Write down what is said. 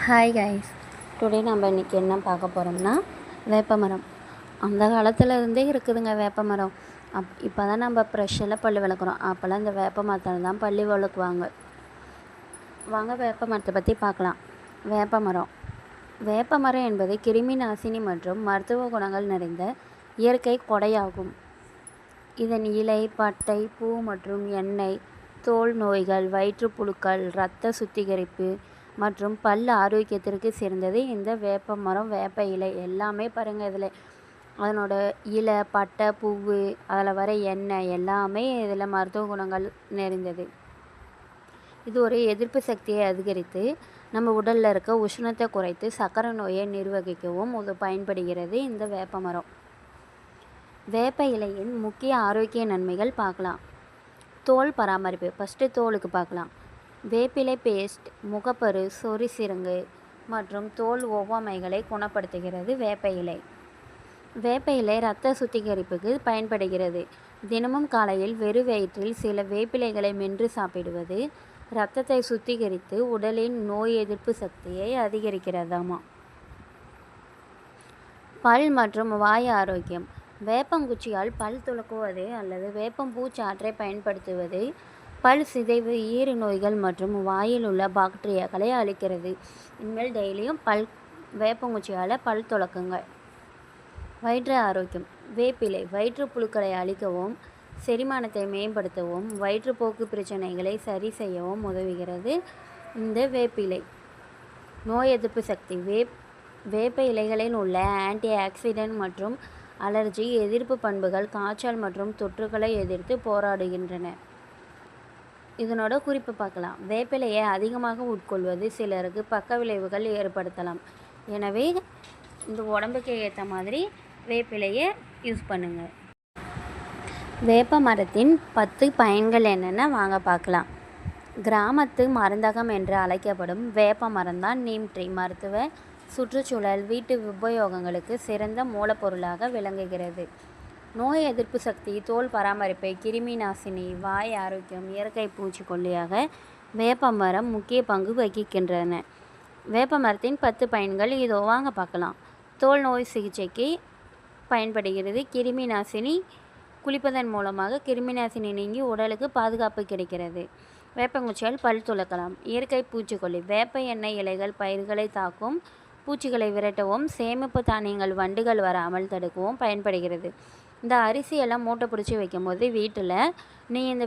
Hi guys, today நம்ம இன்றைக்கி என்ன பார்க்க போகிறோம்னா வேப்பமரம். அந்த காலத்தில் இருந்தே இருக்குதுங்க வேப்பமரம். இப்போ தான் நம்ம ப்ரெஷ்ஷில் பல் விளக்குறோம். அப்போல்லாம் இந்த வேப்ப மரத்தில் தான் பல்லு விளக்குவாங்க. வாங்க வேப்ப மரத்தை பற்றி பார்க்கலாம். வேப்பமரம் என்பது கிருமி நாசினி மற்றும் மருத்துவ குணங்கள் நிறைந்த இயற்கை கொடையாகும். இதன் இலை, பட்டை, பூ மற்றும் எண்ணெய் தோல் நோய்கள், வயிற்றுப்புழுக்கள், இரத்த சுத்திகரிப்பு மற்றும் பல் ஆரோக்கியத்திற்கு சிறந்தது. இந்த வேப்பமரம், வேப்ப இலை எல்லாமே பாருங்கள், இதில் அதனோட இலை, பட்டை, பூவு, அதில் வர எண்ணெய் எல்லாமே இதில் மருத்துவ குணங்கள் நிறைந்தது. இது ஒரு எதிர்ப்பு சக்தியை அதிகரித்து நம்ம உடலில் இருக்க உஷ்ணத்தை குறைத்து சர்க்கரை நோயை நிர்வகிக்கவும் பயன்படுகிறது இந்த வேப்பமரம். வேப்ப இலையின் முக்கிய ஆரோக்கிய நன்மைகள் பார்க்கலாம். தோல் பராமரிப்பு. ஃபஸ்ட்டு தோலுக்கு பார்க்கலாம். வேப்பிலை பேஸ்ட் முகப்பரு, சொறி சிரங்கு மற்றும் தோல் ஒவ்வாமைகளை குணப்படுத்துகிறது. வேப்ப இலை இரத்த சுத்திகரிப்புக்கு பயன்படுகிறது. தினமும் காலையில் வெறும் வயிற்றில் சில வேப்பிலைகளை மென்று சாப்பிடுவது இரத்தத்தை சுத்திகரித்து உடலின் நோய் எதிர்ப்பு சக்தியை அதிகரிக்கிறதாமா. பல் மற்றும் வாய் ஆரோக்கியம். வேப்பங்குச்சியால் பல் துலக்குவது அல்லது வேப்பம்பூச்சாற்றை பயன்படுத்துவது பல் சிதைவு, ஈறு நோய்கள் மற்றும் வாயில் உள்ள பாக்டீரியாக்களை அழிக்கிறது. இனிமேல் டெய்லியும் வேப்பங்குச்சியால் பல் துலக்குங்க. வயிற்று ஆரோக்கியம். வேப்பிலை வயிற்றுப்புழுக்களை அழிக்கவும், செரிமானத்தை மேம்படுத்தவும், வயிற்றுப்போக்கு பிரச்சனைகளை சரி செய்யவும் உதவுகிறது இந்த வேப்பிலை. நோய் எதிர்ப்பு சக்தி. வேப்ப இலைகளில் உள்ள ஆன்டி ஆக்சிடென்ட் மற்றும் அலர்ஜி எதிர்ப்பு பண்புகள் காய்ச்சல் மற்றும் தொற்றுகளை எதிர்த்து போராடுகின்றன. இதனோட குறிப்பு பார்க்கலாம். வேப்பிலையை அதிகமாக உட்கொள்வது சிலருக்கு பக்க விளைவுகள் ஏற்படுத்தலாம். எனவே இந்த உடம்புக்கு ஏற்ற மாதிரி வேப்பிலையை யூஸ் பண்ணுங்கள். வேப்ப மரத்தின் 10 பயன்கள் என்னென்ன வாங்க பார்க்கலாம். கிராமத்து மருந்தகம் என்று அழைக்கப்படும் வேப்ப மரம்தான் நீம் ட்ரீ. மருத்துவ, சுற்றுச்சூழல், வீட்டு உபயோகங்களுக்கு சிறந்த மூலப்பொருளாக விளங்குகிறது. நோய் எதிர்ப்பு சக்தி, தோல் பராமரிப்பை, கிருமி நாசினி, வாய் ஆரோக்கியம், இயற்கை பூச்சிக்கொல்லியாக வேப்பமரம் முக்கிய பங்கு வகிக்கின்றன. வேப்ப மரத்தின் 10 பயன்கள் இதோ வாங்க பார்க்கலாம். தோல் நோய் சிகிச்சைக்கு பயன்படுகிறது. கிருமி நாசினி குளிப்பதன் மூலமாக கிருமி நாசினி நீங்கி உடலுக்கு பாதுகாப்பு கிடைக்கிறது. வேப்பங்குச்சியால் பல் துலக்கலாம். இயற்கை பூச்சிக்கொல்லி. வேப்ப எண்ணெய் இலைகள் பயிர்களை தாக்கும் பூச்சிகளை விரட்டவும், சேமிப்பு தானியங்கள் வண்டுகள் வராமல் தடுக்கவும் பயன்படுகிறது. இந்த அரிசியெல்லாம் மூட்டை பிடிச்சி வைக்கும்போது வீட்டில் நீ இந்த